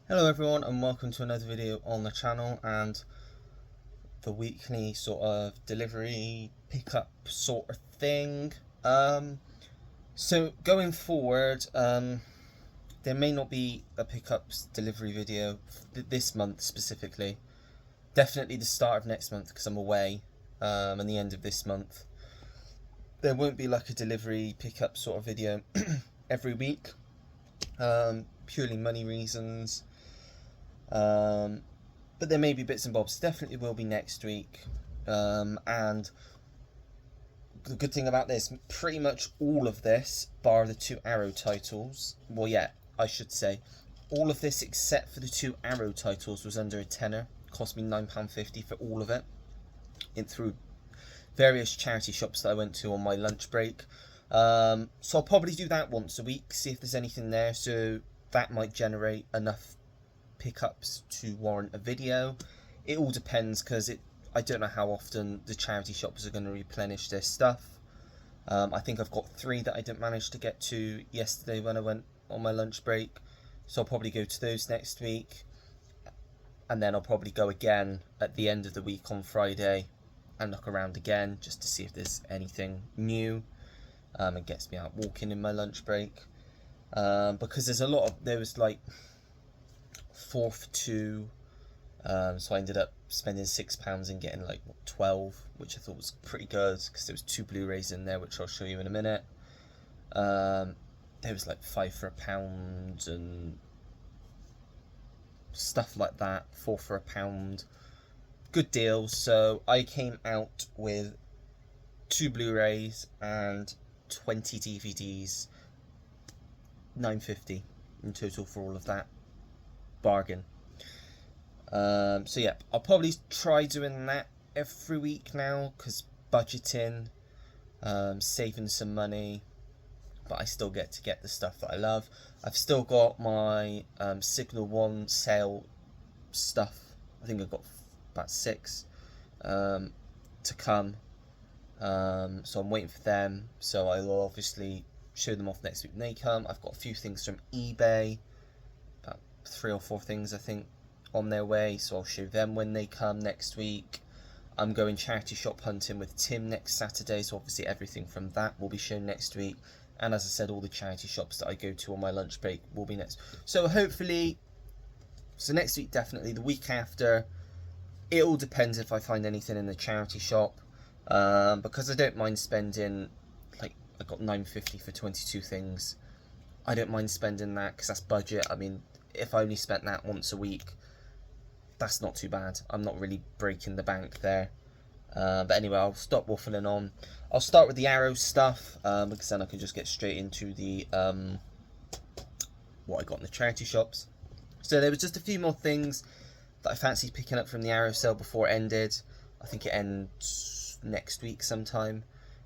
Hello everyone and welcome to another video on the channel and the weekly sort of delivery pickup sort of thing. So going forward, there may not be a pickups delivery video this month specifically. Definitely the start of next month because I'm away, and the end of this month. There won't be like a delivery pickup sort of video every week, purely money reasons. But there may be bits and bobs. Definitely will be next week. And the good thing about this, pretty much all of this, bar the two Arrow titles. Well, yeah, I should say, all of this except for the two Arrow titles was under a tenner. Cost me £9.50 for all of it. Through various charity shops that I went to on my lunch break. So I'll probably do that once a week, see if there's anything there. So that might generate enough pickups to warrant a video. It all depends because I don't know how often the charity shops are going to replenish their stuff. I think I've got 3 that I didn't manage to get to yesterday when I went on my lunch break, so I'll probably go to those next week, and then I'll probably go again at the end of the week on Friday and look around again just to see if there's anything new. It gets me out walking in my lunch break, because there was like 4 for 2, so I ended up spending £6 and getting like 12, which I thought was pretty good because there was 2 Blu-rays in there, which I'll show you in a minute. There was like 5 for £1 and stuff like that, 4 for £1. Good deals. So I came out with 2 Blu-rays and 20 DVDs, £9.50 in total for all of that. Bargain. So yeah, I'll probably try doing that every week now because budgeting, saving some money, but I still get to get the stuff that I love. I've still got my Signal 1 sale stuff. I think I've got about 6 to come, so I'm waiting for them, so I will obviously show them off next week when they come. I've got a few things from eBay, about 3 or 4 things I think on their way, so I'll show them when they come next week. I'm going charity shop hunting with Tim next Saturday, so obviously everything from that will be shown next week. And as I said, all the charity shops that I go to on my lunch break will be next. So hopefully, so next week definitely, the week after, it all depends if I find anything in the charity shop, because I don't mind spending, like I got £9.50 for 22 things. I don't mind spending that because that's budget. I mean, if I only spent that once a week, that's not too bad. I'm not really breaking the bank there. But anyway, I'll stop waffling on. I'll start with the Arrow stuff, because then I can just get straight into the what I got in the charity shops. So there was just a few more things that I fancied picking up from the Arrow sale before it ended. I think it ends next week sometime.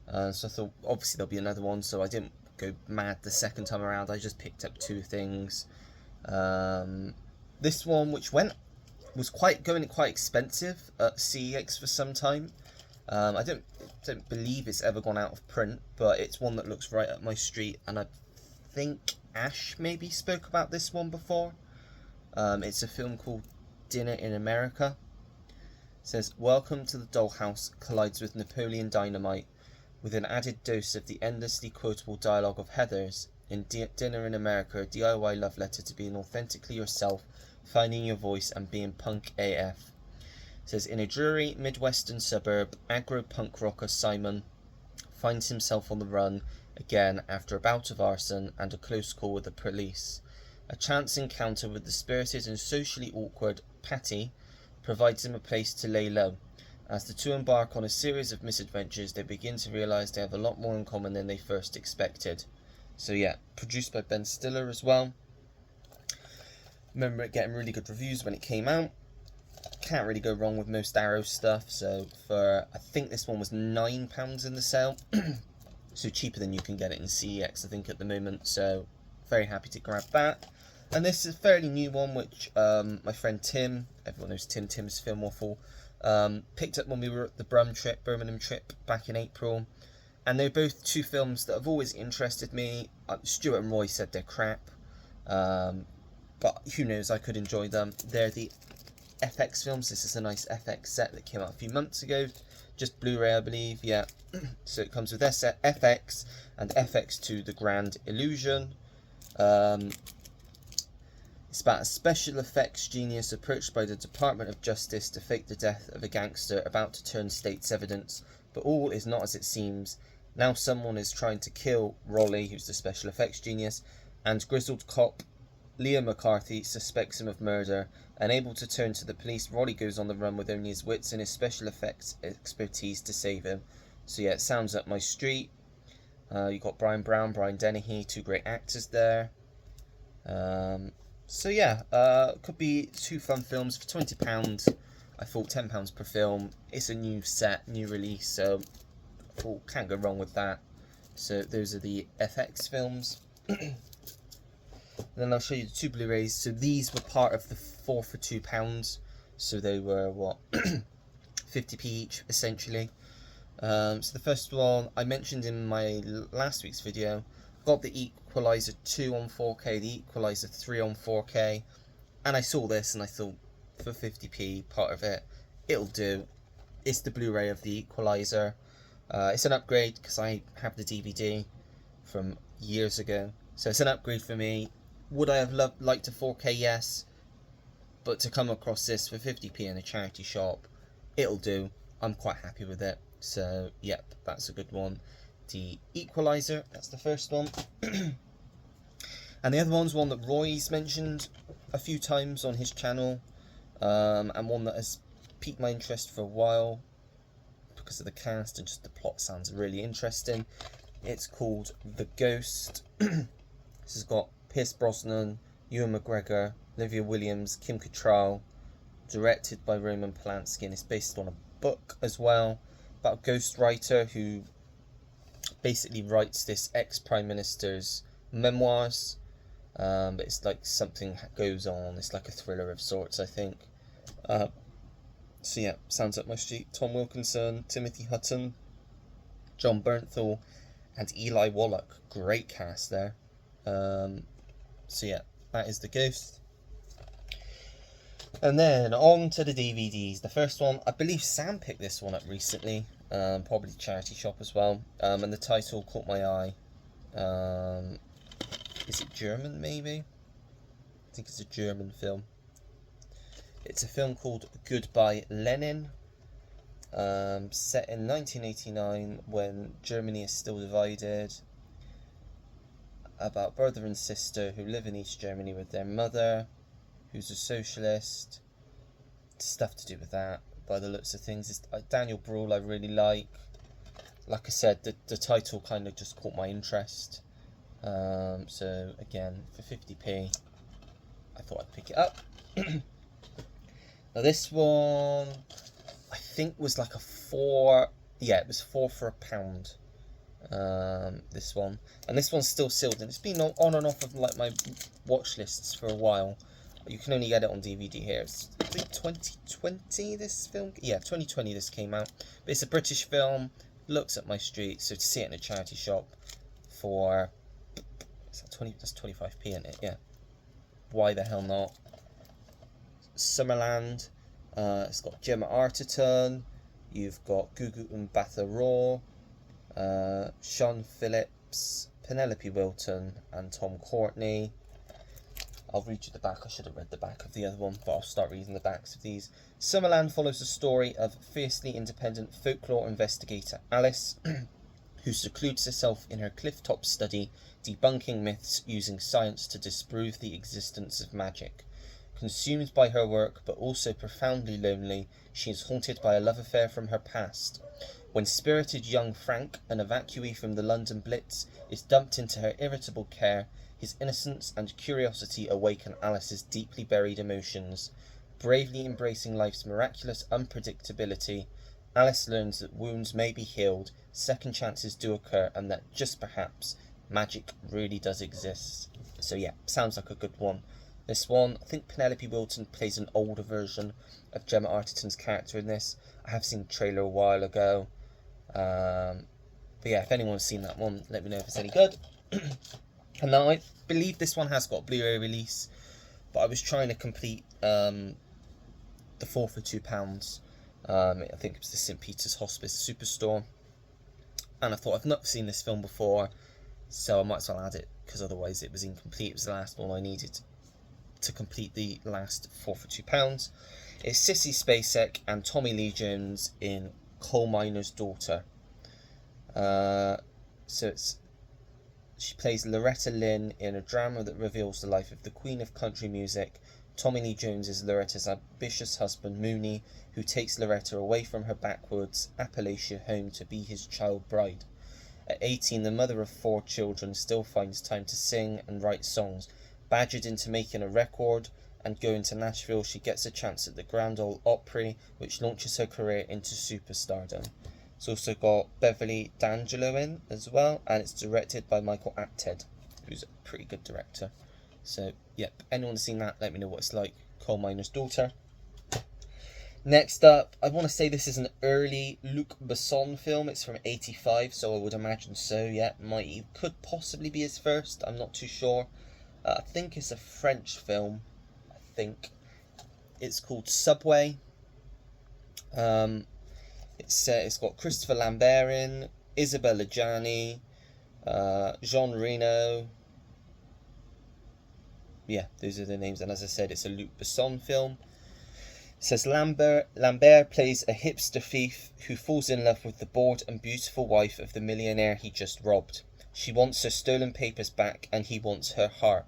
So I thought obviously there'll be another one, so I didn't go mad the second time around. I just picked up 2 things. This one, which was going quite expensive at CEX for some time. I don't believe it's ever gone out of print, but it's one that looks right up my street, and I think Ash maybe spoke about this one before. It's a film called Dinner in America. It says, "Welcome to the Dollhouse collides with Napoleon Dynamite, with an added dose of the endlessly quotable dialogue of Heathers. In Dinner in America, a DIY love letter to being authentically yourself, finding your voice, and being punk AF." It says, in a dreary Midwestern suburb, aggro punk rocker Simon finds himself on the run again after a bout of arson and a close call with the police. A chance encounter with the spirited and socially awkward Patty provides him a place to lay low. As the two embark on a series of misadventures, they begin to realise they have a lot more in common than they first expected. So yeah, produced by Ben Stiller as well. Remember it getting really good reviews when it came out. Can't really go wrong with most Arrow stuff. So I think this one was £9 in the sale. So cheaper than you can get it in CEX, I think, at the moment. So very happy to grab that. And this is a fairly new one, which my friend Tim, everyone knows Tim's Film Waffle, picked up when we were at the Birmingham trip back in April. And they're both 2 films that have always interested me. Stuart and Roy said they're crap. but who knows, I could enjoy them. They're the FX films. This is a nice FX set that came out a few months ago, just Blu-ray, I believe. Yeah. So it comes with FX and FX2 The Grand Illusion. It's about a special effects genius approached by the Department of Justice to fake the death of a gangster about to turn state's evidence, but all is not as it seems. Now someone is trying to kill Rolly, who's the special effects genius, and grizzled cop Leo McCarthy suspects him of murder. Unable to turn to the police, Rolly goes on the run with only his wits and his special effects expertise to save him. So yeah, it sounds up my street. You've got Brian Brown, Brian Dennehy, two great actors there. So yeah, could be two fun films for £20. I thought £10 per film. It's a new set, new release, so I thought can't go wrong with that. So those are the FX films. Then I'll show you the two Blu-rays. So these were part of the 4 for £2. So they were what 50p each essentially. So the first one I mentioned in my last week's video. Got the Equalizer 2 on 4K, the Equalizer 3 on 4K, and I saw this and I thought, for 50p, part of it, it'll do. It's the Blu-ray of the Equalizer. It's an upgrade because I have the DVD from years ago, so it's an upgrade for me. Would I have liked a 4K? Yes, but to come across this for 50p in a charity shop, it'll do. I'm quite happy with it. So yep, that's a good one. The Equalizer, that's the first one. And the other one's one that Roy's mentioned a few times on his channel, and one that has piqued my interest for a while because of the cast and just the plot sounds really interesting. It's called The Ghost. This has got Pierce Brosnan, Ewan McGregor, Olivia Williams, Kim Cattrall, directed by Roman Polanski, and it's based on a book as well about a ghostwriter who basically writes this ex-prime minister's memoirs, but it's like something goes on. It's like a thriller of sorts, I think. So yeah, sounds up my street. Tom Wilkinson, Timothy Hutton, John Bernthal, and Eli Wallach. Great cast there. So yeah, that is The Ghost. And then on to the DVDs. The first one, I believe Sam picked this one up recently. Probably charity shop as well, and the title caught my eye. Is it German, maybe? I think it's a German film. It's a film called Goodbye Lenin, set in 1989 when Germany is still divided, about brother and sister who live in East Germany with their mother, who's a socialist. Stuff to do with that, by the looks of things. It's Daniel Bruhl I really like. Like I said, the title kind of just caught my interest. So again, for 50p, I thought I'd pick it up. Now this one, I think was like a 4. Yeah, it was 4 for £1. This one, and this one's still sealed, and it's been on and off of like my watch lists for a while. You can only get it on DVD here. It's, I think 2020 this film, yeah, 2020 this came out. But it's a British film, looks up my street, so to see it in a charity shop for, is that 20, that's 25p in it, yeah. Why the hell not? Summerland, it's got Gemma Arterton, you've got Gugu Mbatha-Raw, Sean Phillips, Penelope Wilton, and Tom Courtney. I'll read you the back. I should have read the back of the other one, but I'll start reading the backs of these. Summerland follows the story of fiercely independent folklore investigator Alice, who secludes herself in her cliff-top study, debunking myths using science to disprove the existence of magic. Consumed by her work, but also profoundly lonely, she is haunted by a love affair from her past. When spirited young Frank, an evacuee from the London Blitz, is dumped into her irritable care, his innocence and curiosity awaken Alice's deeply buried emotions. Bravely embracing life's miraculous unpredictability, Alice learns that wounds may be healed, second chances do occur, and that just perhaps magic really does exist. So yeah, sounds like a good one. This one, I think Penelope Wilton plays an older version of Gemma Arterton's character in this. I have seen the trailer a while ago. But yeah, if anyone's seen that one, let me know if it's any good. And now I believe this one has got a Blu-ray release. but I was trying to complete the 4 for £2. I think it was the St Peter's Hospice Superstore, and I thought, I've not seen this film before, so I might as well add it, because otherwise it was incomplete. It was the last one I needed to complete the last 4 for £2. It's Sissy Spacek and Tommy Lee Jones in Coal Miner's Daughter. She plays Loretta Lynn in a drama that reveals the life of the Queen of Country Music. Tommy Lee Jones is Loretta's ambitious husband, Mooney, who takes Loretta away from her backwoods Appalachia home to be his child bride. At 18, the mother of 4 children still finds time to sing and write songs. Badgered into making a record and going to Nashville, she gets a chance at the Grand Ole Opry, which launches her career into superstardom. It's also got Beverly D'Angelo in as well, and it's directed by Michael Apted, who's a pretty good director. So, yep, anyone's seen that, let me know what it's like. Coal Miner's Daughter. Next up, I want to say this is an early Luc Besson film. It's from 85, so I would imagine so, yeah. Could possibly be his first, I'm not too sure. I think it's a French film, I think. It's called Subway. It's got Christopher Lambert in, Isabelle Adjani, Jean Reno. Yeah, those are the names, and as I said, it's a Luc Besson film. It says Lambert plays a hipster thief who falls in love with the bored and beautiful wife of the millionaire he just robbed. She wants her stolen papers back, and he wants her heart.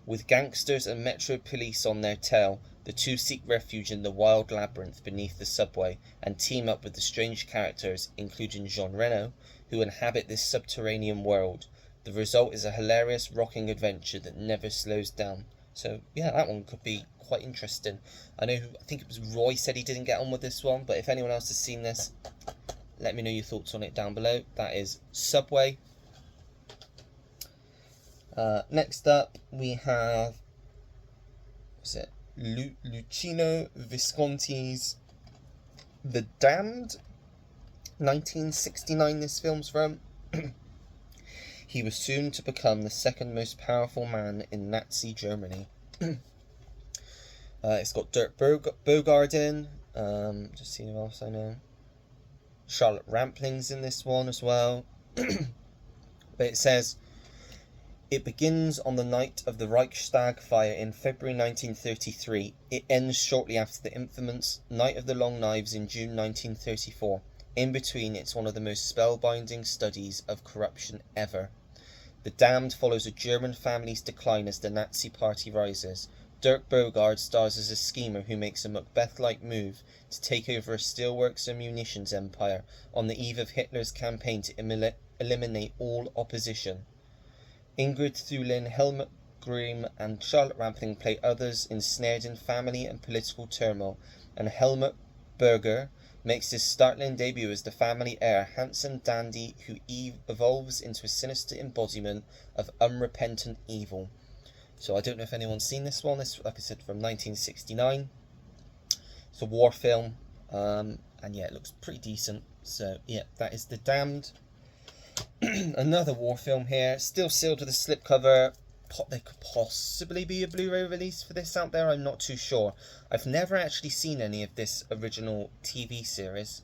With gangsters and metro police on their tail, the two seek refuge in the wild labyrinth beneath the subway and team up with the strange characters, including Jean Reno, who inhabit this subterranean world. The result is a hilarious rocking adventure that never slows down. So yeah, that one could be quite interesting. I think it was Roy said he didn't get on with this one, but if anyone else has seen this, let me know your thoughts on it down below. That is Subway. Next up we have, Luchino Visconti's The Damned. 1969 this film's from. He was soon to become the second most powerful man in Nazi Germany. It's got Dirk Bogarde in. Just seeing who else I know. Charlotte Rampling's in this one as well. But it says, it begins on the night of the Reichstag fire in February 1933. It ends shortly after the infamous Night of the Long Knives in June 1934. In between, it's one of the most spellbinding studies of corruption ever. The Damned follows a German family's decline as the Nazi party rises. Dirk Bogarde stars as a schemer who makes a Macbeth-like move to take over a steelworks and munitions empire on the eve of Hitler's campaign to eliminate all opposition. Ingrid Thulin, Helmut Grimm and Charlotte Rampling play others ensnared in family and political turmoil, and Helmut Berger makes his startling debut as the family heir, handsome dandy who evolves into a sinister embodiment of unrepentant evil. So I don't know if anyone's seen this one. This, like I said, from 1969. It's a war film, and yeah, it looks pretty decent. So yeah, that is The Damned. Another war film here, still sealed with a slipcover. There could possibly be a Blu-ray release for this out there, I'm not too sure. I've never actually seen any of this original TV series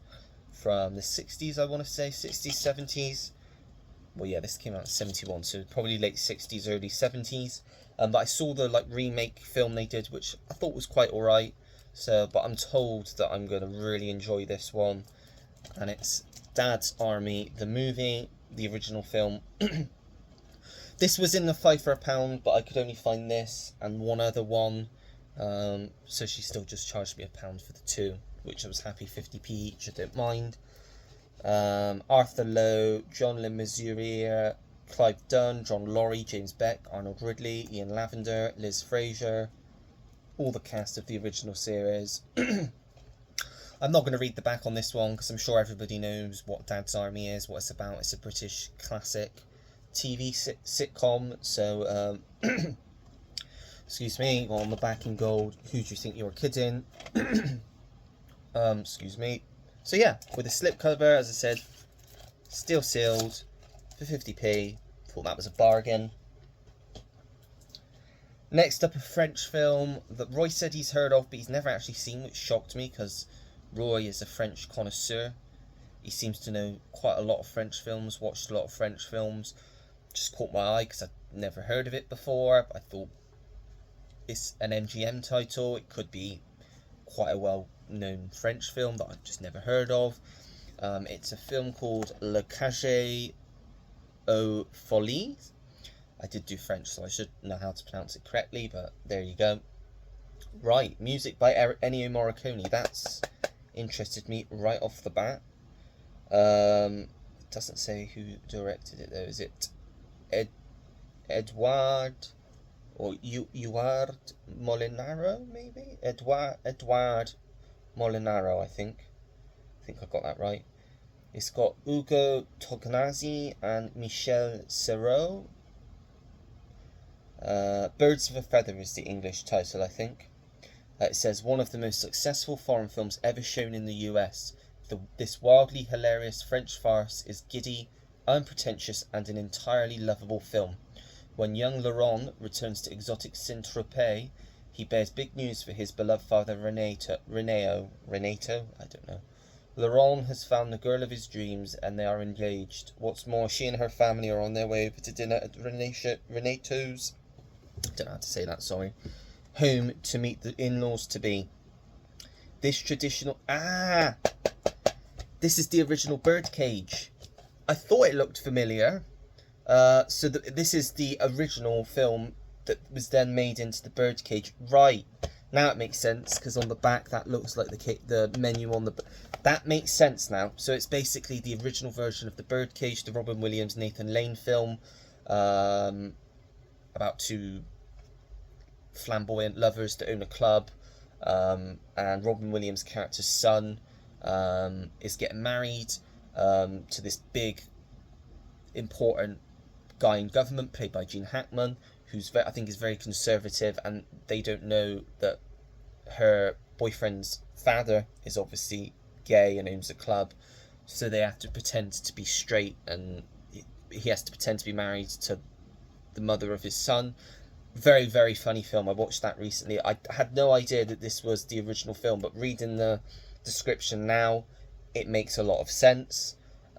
from the 60s, I want to say, 60s, 70s. Well, yeah, this came out in 71, so probably late 60s, early 70s. But I saw the remake film they did, which I thought was quite alright. So, but I'm told that I'm going to really enjoy this one. And it's Dad's Army, the movie, the original film. This was in the 5 for £1, but I could only find this and one other one. So she still just charged me £1 for the two, which I was happy, 50p each, I don't mind. Arthur Lowe, John Le Mesurier, Clive Dunn, John Laurie, James Beck, Arnold Ridley, Ian Lavender, Liz Fraser, all the cast of the original series. I'm not going to read the back on this one because I'm sure everybody knows what Dad's Army is, what it's about. It's a British classic TV sitcom. So, excuse me, on the back in gold, who do you think you're kidding? Excuse me. So yeah, with a slipcover, as I said, still sealed for 50p. Thought that was a bargain. Next up, a French film that Roy said he's heard of, but he's never actually seen, which shocked me because Roy is a French connoisseur. He seems to know quite a lot of French films, watched a lot of French films. Just caught my eye because I'd never heard of it before. I thought it's an MGM title. It could be quite a well-known French film that I've just never heard of. It's a film called Le Cage aux Folies. I did do French, so I should know how to pronounce it correctly, but there you go. Right, music by Ennio Morricone. That's interested me right off the bat. It doesn't say who directed it though. Is it Edouard or Eduard Molinaro, maybe? Edouard Molinaro, I think. I think I got that right. It's got Ugo Tognazzi and Michel Serrault. Birds of a Feather is the English title, I think. It says, one of the most successful foreign films ever shown in the US. This wildly hilarious French farce is giddy, unpretentious, and an entirely lovable film. When young Laurent returns to exotic Saint-Tropez, he bears big news for his beloved father Renato? I don't know. Laurent has found the girl of his dreams and they are engaged. What's more, she and her family are on their way over to dinner at Renato's, I don't know how to say that, sorry, home to meet the in-laws to be. This traditional... This is the original Birdcage. I thought it looked familiar. This is the original film that was then made into the Birdcage. Right. Now it makes sense, because on the back that looks like the menu on the... That makes sense now. So it's basically the original version of the Birdcage, the Robin Williams, Nathan Lane film, about two flamboyant lovers that own a club, and Robin Williams' character's son is getting married to this big, important guy in government, played by Gene Hackman, who's I think is very conservative, and they don't know that her boyfriend's father is obviously gay and owns a club, so they have to pretend to be straight, and he has to pretend to be married to the mother of his son. Very, very funny film. I watched that recently. I had no idea that this was the original film, but reading the description now, it makes a lot of sense.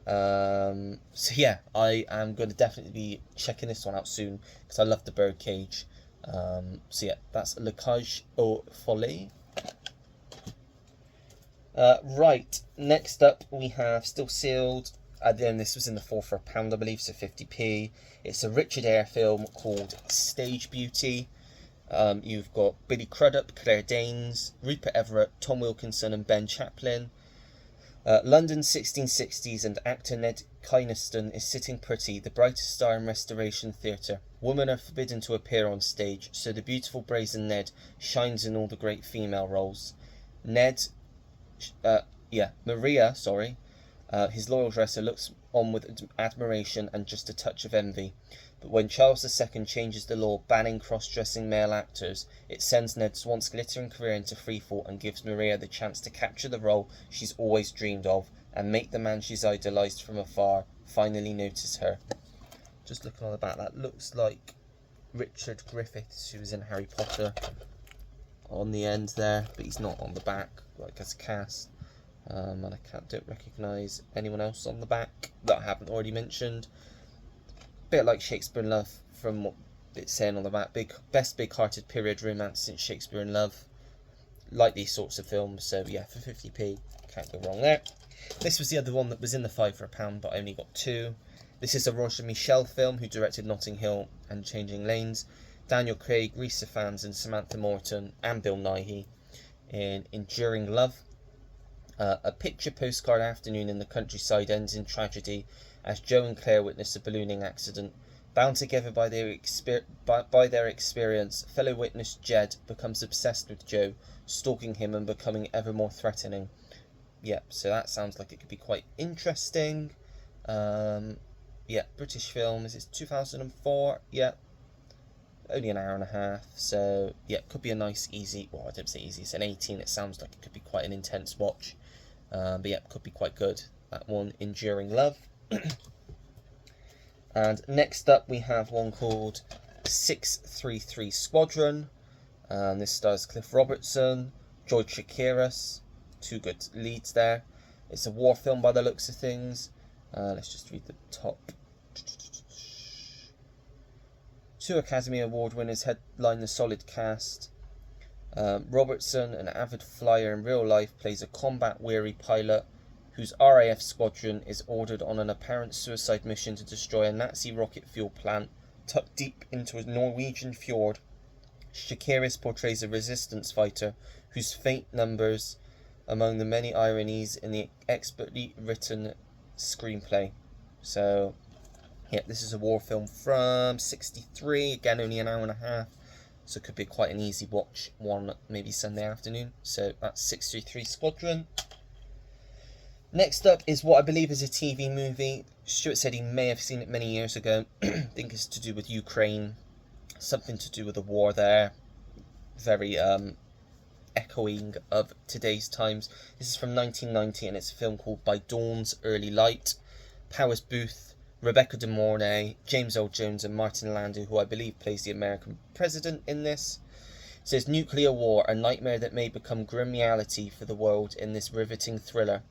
So yeah, I am going to definitely be checking this one out soon, because I love the Birdcage. So yeah, that's Le Cage aux Folies. Right, next up we have Still Sealed. Then this was in the fall for £1, I believe, so 50p. It's a Richard Eyre film called Stage Beauty. You've got Billy Crudup, Claire Danes, Rupert Everett, Tom Wilkinson and Ben Chaplin. London 1660s, and actor Ned Kynaston is sitting pretty, the brightest star in Restoration Theatre. Women are forbidden to appear on stage, so the beautiful brazen Ned shines in all the great female roles. Maria, his loyal dresser, looks on with admiration and just a touch of envy. But when Charles II changes the law banning cross-dressing male actors, it sends Ned's once glittering career into freefall and gives Maria the chance to capture the role she's always dreamed of and make the man she's idolised from afar finally notice her. Just looking on the back, that looks like Richard Griffiths, who was in Harry Potter, on the end there, but he's not on the back, like as a cast. And I don't recognise anyone else on the back that I haven't already mentioned. Bit like Shakespeare in Love from what it's saying on the back. Best big-hearted period romance since Shakespeare in Love. Like these sorts of films, so yeah, for 50p, can't go wrong there. This was the other one that was in the 5 for £1, but I only got 2. This is a Roger Michel film, who directed Notting Hill and Changing Lanes. Daniel Craig, Rhys Ifans and Samantha Morton and Bill Nighy in Enduring Love. A picture postcard afternoon in the countryside ends in tragedy as Joe and Claire witness a ballooning accident. Bound together by their experience, fellow witness Jed becomes obsessed with Joe, stalking him and becoming ever more threatening. Yep, so that sounds like it could be quite interesting. British film. Is it 2004? Yep. Only an hour and a half, so yeah, it could be a nice, easy, well, I don't say easy, it's an 18, it sounds like it could be quite an intense watch, but yeah, it could be quite good, that one, Enduring Love. And next up we have one called 633 Squadron. This stars Cliff Robertson, George Chakiris, two good leads there. It's a war film by the looks of things. Let's just read the top. 2 Academy Award winners headline the solid cast. Robertson, an avid flyer in real life, plays a combat-weary pilot whose RAF squadron is ordered on an apparent suicide mission to destroy a Nazi rocket fuel plant tucked deep into a Norwegian fjord. Chakiris portrays a resistance fighter whose fate numbers among the many ironies in the expertly written screenplay. So, yeah, this is a war film from '63, again only an hour and a half, so it could be quite an easy watch one maybe Sunday afternoon. So that's 633 Squadron. Next up is what I believe is a TV movie. Stuart said he may have seen it many years ago. I think it's to do with Ukraine, something to do with the war there. Very echoing of today's times. This is from 1990 and it's a film called By Dawn's Early Light. Powers Booth, Rebecca De Mornay, James Earl Jones and Martin Landau, who I believe plays the American president in this. It says nuclear war, a nightmare that may become grim reality for the world in this riveting thriller.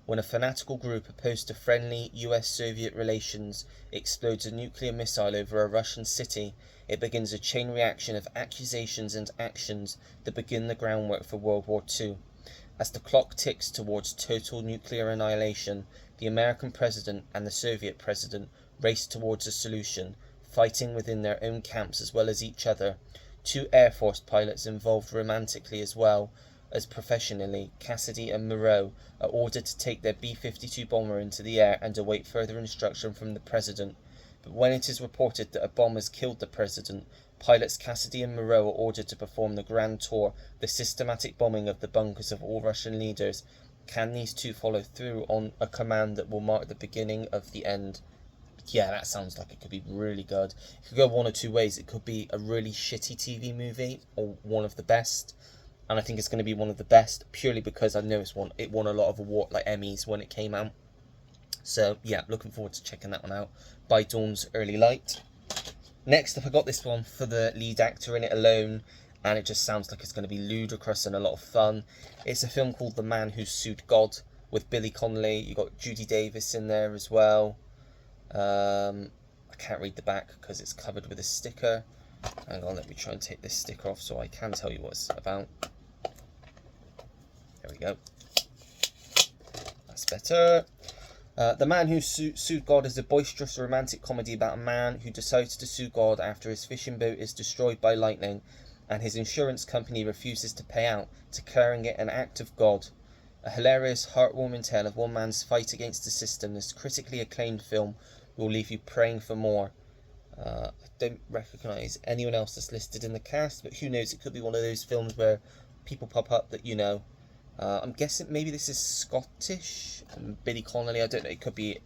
When a fanatical group opposed to friendly US-Soviet relations explodes a nuclear missile over a Russian city, it begins a chain reaction of accusations and actions that begin the groundwork for World War II. As the clock ticks towards total nuclear annihilation, the American president and the Soviet president race towards a solution, fighting within their own camps as well as each other. 2 Air Force pilots involved romantically as well as professionally, Cassidy and Moreau, are ordered to take their B-52 bomber into the air and await further instruction from the president. But when it is reported that a bomb has killed the president, pilots Cassidy and Moreau are ordered to perform the Grand Tour, the systematic bombing of the bunkers of all Russian leaders. Can these two follow through on a command that will mark the beginning of the end? Yeah, that sounds like it could be really good. It could go one or two ways. It could be a really shitty TV movie or one of the best. And I think it's going to be one of the best purely because I know it won a lot of award like Emmys when it came out. So yeah, looking forward to checking that one out. By Dawn's Early Light. Next up, I got this one for the lead actor in it alone, and it just sounds like it's going to be ludicrous and a lot of fun. It's a film called The Man Who Sued God with Billy Connolly. You got Judy Davis in there as well. I can't read the back because it's covered with a sticker. Hang on, let me try and take this sticker off so I can tell you what it's about. There we go. That's better. The Man Who Sued God is a boisterous romantic comedy about a man who decides to sue God after his fishing boat is destroyed by lightning and his insurance company refuses to pay out, declaring it an act of God. A hilarious, heartwarming tale of one man's fight against the system, this critically acclaimed film will leave you praying for more. I don't recognise anyone else that's listed in the cast, but who knows, it could be one of those films where people pop up that you know. I'm guessing maybe this is Scottish. Billy Connolly, I don't know, it could be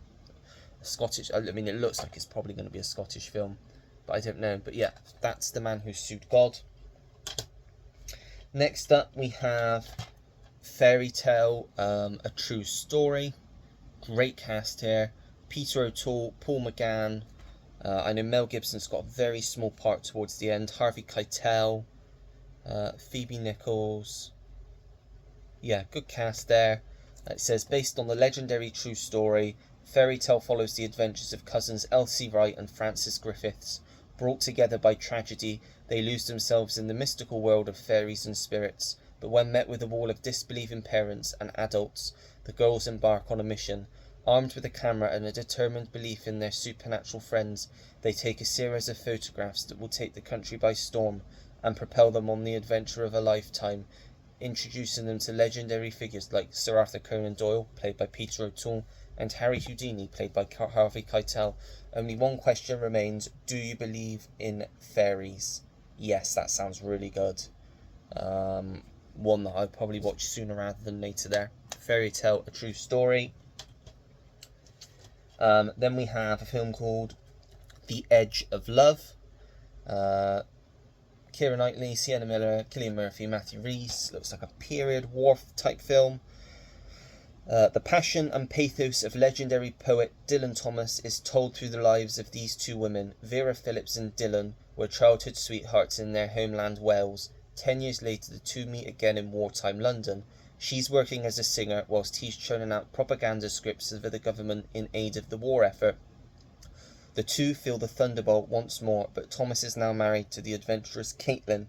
Scottish. I mean, it looks like it's probably going to be a Scottish film, but I don't know. But yeah, that's The Man Who Sued God. Next up, we have Fairy Tale, A True Story. Great cast here. Peter O'Toole, Paul McGann. I know Mel Gibson's got a very small part towards the end. Harvey Keitel, Phoebe Nichols. Yeah, good cast there. It says, based on the legendary true story, Fairy Tale follows the adventures of cousins Elsie Wright and Francis Griffiths. Brought together by tragedy, they lose themselves in the mystical world of fairies and spirits. But when met with a wall of disbelieving parents and adults, the girls embark on a mission. Armed with a camera and a determined belief in their supernatural friends, they take a series of photographs that will take the country by storm and propel them on the adventure of a lifetime, introducing them to legendary figures like Sir Arthur Conan Doyle, played by Peter O'Toole, and Harry Houdini, played by Harvey Keitel. Only one question remains: do you believe in fairies? Yes, that sounds really good. One that I'll probably watch sooner rather than later there. Fairy Tale, A True Story. Then we have a film called The Edge of Love. Keira Knightley, Sienna Miller, Cillian Murphy, Matthew Rhys. Looks like a period war type film. The passion and pathos of legendary poet Dylan Thomas is told through the lives of these two women, Vera Phillips and Dylan, were childhood sweethearts in their homeland Wales. 10 years later, the two meet again in wartime London. She's working as a singer whilst he's churning out propaganda scripts for the government in aid of the war effort. The two feel the thunderbolt once more, but Thomas is now married to the adventurous Caitlin,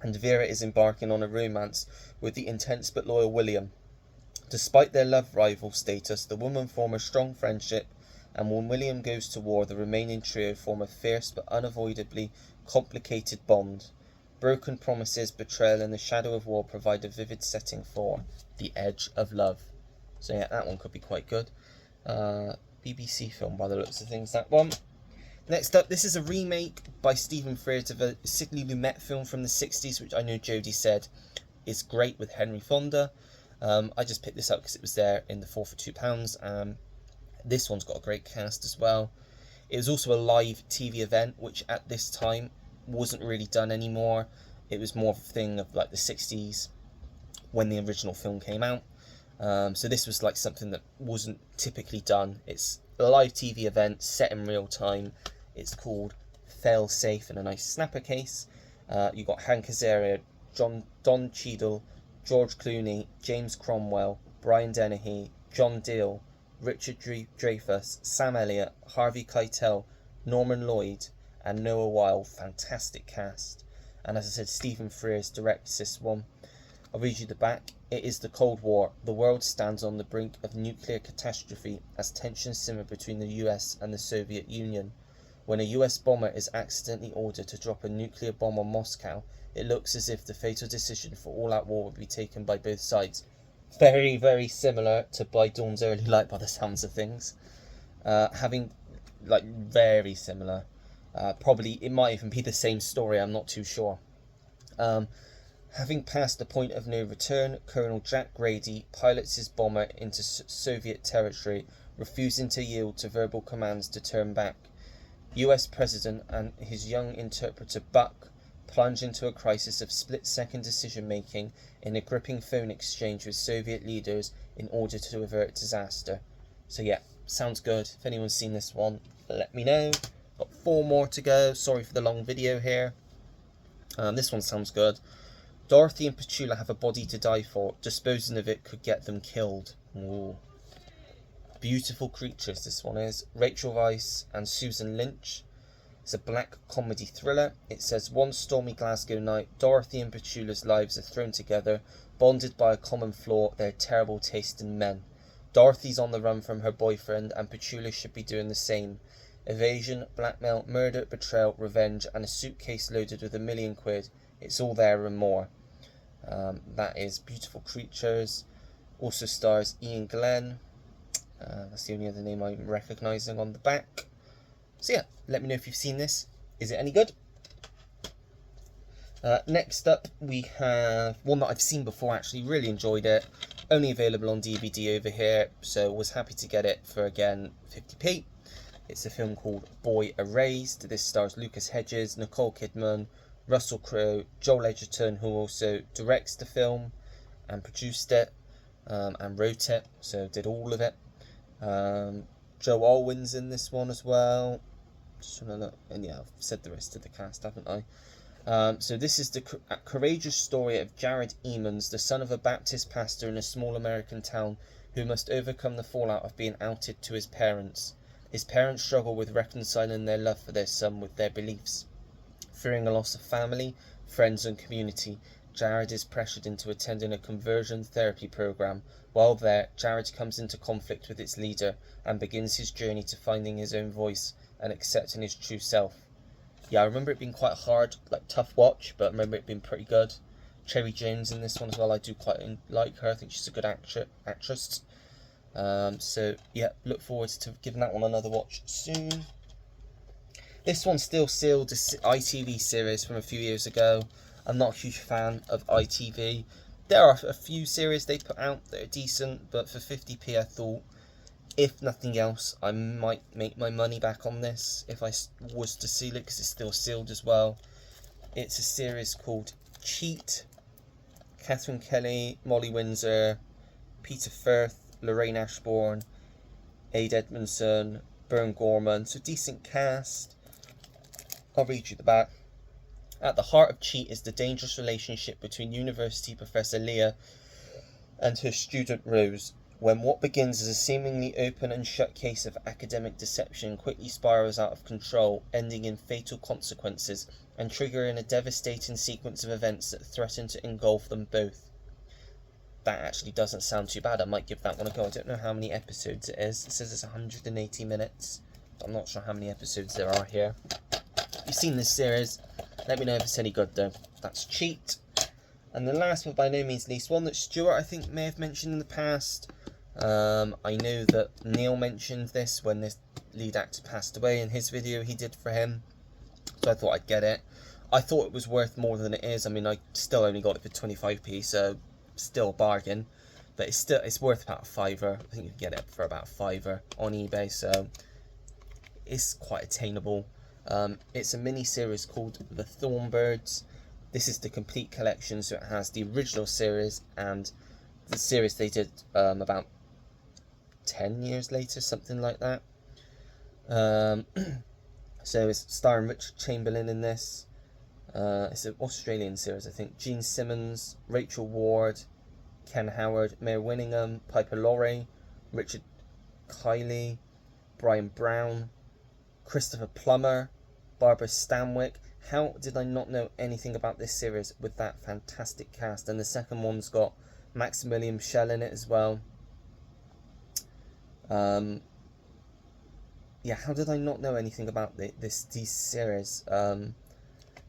and Vera is embarking on a romance with the intense but loyal William. Despite their love rival status, the women form a strong friendship, and when William goes to war, the remaining trio form a fierce but unavoidably complicated bond. Broken promises, betrayal, and the shadow of war provide a vivid setting for The Edge of Love. So yeah, that one could be quite good. BBC film by the looks of things, that one. Next up, this is a remake by Stephen Frears of a Sidney Lumet film from the 60s, which I know Jodie said is great, with Henry Fonda. I just picked this up because it was there in the 4 for £2. This one's got a great cast as well. It was also a live TV event, which at this time wasn't really done anymore. It was more of a thing of like the 60s when the original film came out. So this was like something that wasn't typically done. It's a live TV event set in real time. It's called Fail Safe in a nice snapper case. You've got Hank Azaria, Don Cheadle, George Clooney, James Cromwell, Brian Dennehy, John Deal, Richard Dreyfuss, Sam Elliott, Harvey Keitel, Norman Lloyd, and Noah Weil. Fantastic cast. And as I said, Stephen Frears directs this one. I'll read you the back. It is the Cold War. The world stands on the brink of nuclear catastrophe as tensions simmer between the US and the Soviet Union. When a US bomber is accidentally ordered to drop a nuclear bomb on Moscow, it looks as if the fatal decision for all-out war would be taken by both sides. Very, very similar to By Dawn's Early Light by the sounds of things. Very similar. Probably, it might even be the same story, I'm not too sure. Having passed the point of no return, Colonel Jack Grady pilots his bomber into Soviet territory, refusing to yield to verbal commands to turn back. US President and his young interpreter Buck plunge into a crisis of split-second decision-making in a gripping phone exchange with Soviet leaders in order to avert disaster. So yeah, sounds good. If anyone's seen this one, let me know. Got 4 more to go. Sorry for the long video here. This one sounds good. Dorothy and Petula have a body to die for. Disposing of it could get them killed. Ooh. Beautiful Creatures, this one is. Rachel Weisz and Susan Lynch. It's a black comedy thriller. It says, one stormy Glasgow night, Dorothy and Petula's lives are thrown together, bonded by a common flaw, their terrible taste in men. Dorothy's on the run from her boyfriend, and Petula should be doing the same. Evasion, blackmail, murder, betrayal, revenge, and a suitcase loaded with £1 million. It's all there and more. That is Beautiful Creatures. Also stars Ian Glenn. That's the only other name I'm recognising on the back. So yeah, let me know if you've seen this. Is it any good? Next up, we have one that I've seen before, actually. Really enjoyed it. Only available on DVD over here, so was happy to get it for, again, 50p. It's a film called Boy Erased. This stars Lucas Hedges, Nicole Kidman, Russell Crowe, Joel Edgerton, who also directs the film and produced it and wrote it, so did all of it. Joe Alwyn's in this one as well. Just trying to look, and yeah, I've said the rest of the cast, haven't I? So this is the courageous story of Jared Emmons, the son of a Baptist pastor in a small American town, who must overcome the fallout of being outed to his parents. His parents struggle with reconciling their love for their son with their beliefs. Fearing a loss of family, friends and community, Jared is pressured into attending a conversion therapy program. While there, Jared comes into conflict with its leader and begins his journey to finding his own voice and accepting his true self. Yeah, I remember it being quite a hard, tough watch, but I remember it being pretty good. Cherry Jones in this one as well. I do quite like her. I think she's a good actress. So yeah, look forward to giving that one another watch soon. This one's still sealed, ITV series from a few years ago. I'm not a huge fan of ITV. There are a few series they put out that are decent, but for 50p I thought, if nothing else, I might make my money back on this if I was to seal it, because it's still sealed as well. It's a series called Cheat. Catherine Kelly, Molly Windsor, Peter Firth, Lorraine Ashbourne, Ade Edmondson, Bern Gorman. So decent cast. I'll read you the back. At the heart of Cheat is the dangerous relationship between university professor Leah and her student Rose. When what begins as a seemingly open and shut case of academic deception quickly spirals out of control, ending in fatal consequences and triggering a devastating sequence of events that threaten to engulf them both. That actually doesn't sound too bad. I might give that one a go. I don't know how many episodes it is. It says it's 180 minutes. I'm not sure how many episodes there are here. If you've seen this series, let me know if it's any good though. That's Cheat. And the last but by no means least, one that Stuart I think may have mentioned in the past. I know that Neil mentioned this when this lead actor passed away in his video he did for him. So I thought I'd get it. I thought it was worth more than it is. I mean, I still only got it for 25p, so still a bargain. But it's worth about a £5. I think you can get it for about a £5 on eBay, so it's quite attainable. It's a mini-series called The Thornbirds. This is the complete collection, so it has the original series and the series they did about 10 years later, something like that. So it's starring Richard Chamberlain in this. It's an Australian series, I think. Gene Simmons, Rachel Ward, Ken Howard, Mare Winningham, Piper Laurie, Richard Kiley, Brian Brown, Christopher Plummer, Barbara Stanwyck. How did I not know anything about this series with that fantastic cast? And the second one's got Maximilian Schell in it as well. Yeah, how did I not know anything about these series?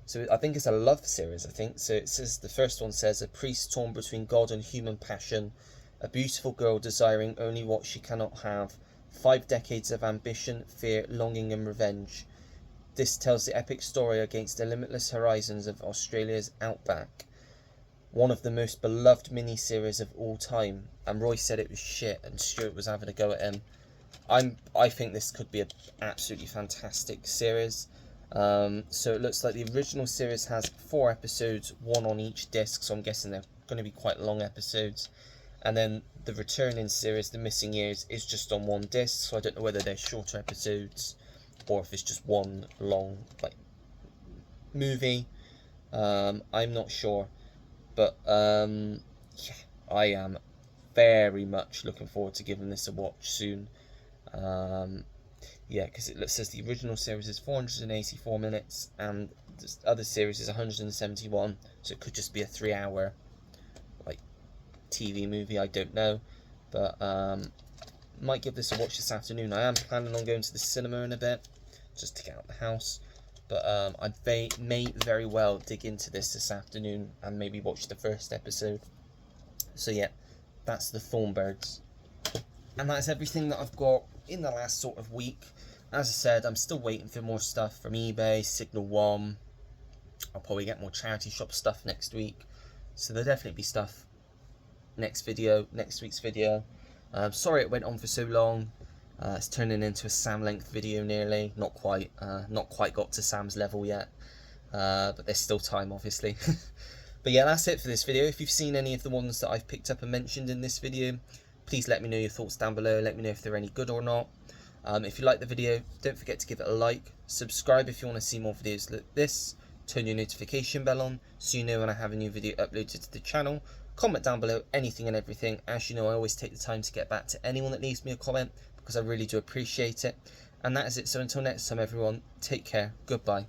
So I think it's a love series, I think. So it says, the first one says, a priest torn between God and human passion, a beautiful girl desiring only what she cannot have, 5 decades of ambition, fear, longing and revenge. This tells the epic story against the limitless horizons of Australia's outback. One of the most beloved mini-series of all time. And Roy said it was shit and Stuart was having a go at him. I think this could be an absolutely fantastic series. So it looks like the original series has 4 episodes, 1 on each disc, so I'm guessing they're going to be quite long episodes. And then the returning series, The Missing Years, is just on 1 disc, so I don't know whether they're shorter episodes or if it's just one long movie. I'm not sure, but yeah, I am very much looking forward to giving this a watch soon. Yeah, because it says the original series is 484 minutes and the other series is 171, so it could just be a 3-hour TV movie, I don't know, but might give this a watch this afternoon. I am planning on going to the cinema in a bit just to get out the house, but I may very well dig into this afternoon and maybe watch the first episode. So yeah, that's The Thornbirds, and that's everything that I've got in the last sort of week. As I said, I'm still waiting for more stuff from eBay, Signal One. I'll probably get more charity shop stuff next week, so there'll definitely be stuff next week's video. Sorry it went on for so long. It's turning into a Sam length video nearly. Not quite got to Sam's level yet, but there's still time obviously. But yeah, that's it for this video. If you've seen any of the ones that I've picked up and mentioned in this video, please let me know your thoughts down below. Let me know if they're any good or not. If you like the video, don't forget to give it a like. Subscribe if you want to see more videos like this. Turn your notification bell on so you know when I have a new video uploaded to the channel. Comment down below anything and everything. As you know, I always take the time to get back to anyone that leaves me a comment because I really do appreciate it. And that is it. So until next time, everyone, take care. Goodbye.